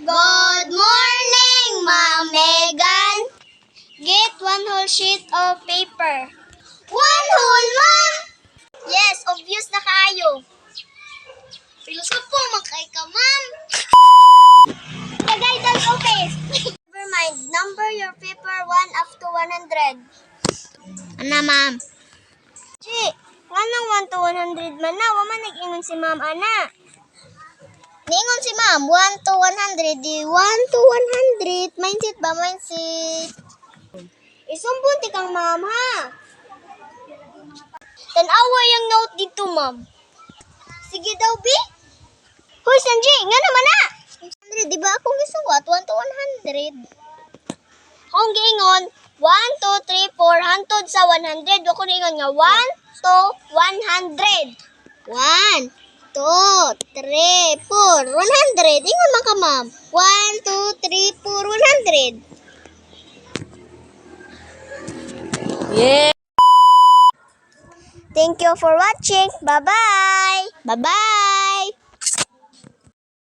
Good morning, Ma'am Megan. Get one whole sheet of paper. One whole, Ma'am? Yes, obvious na kayo. Pilusot po, makay ka, Ma'am. The guidance office. Never mind. Number your paper 1 up to 100. Ano, Ma'am? Chi, nga nang 1 to 100 man na. Waman nag-ingon si Ma'am, ana. Ningon si Ma'am, 1 to 100. Di 1 to 100. Mindset ba? Mindset. Isumbon ti kang Ma'am, ha? Tanawa yung note dito, Ma'am. Sige daw, B. Hoy, Sanji, nga naman na. 100, di ba akong gisuwat? 1 to 100. Akong giingon, 1, 2, 3, 4, hantod sa 100. Ako giingon nga, 1 to 100. 1, 2, 3, 4, 100. Ingon man ka, Ma'am. 1, 2, 3, 4, 100. Yeah. Thank you for watching. Bye-bye. Bye-bye.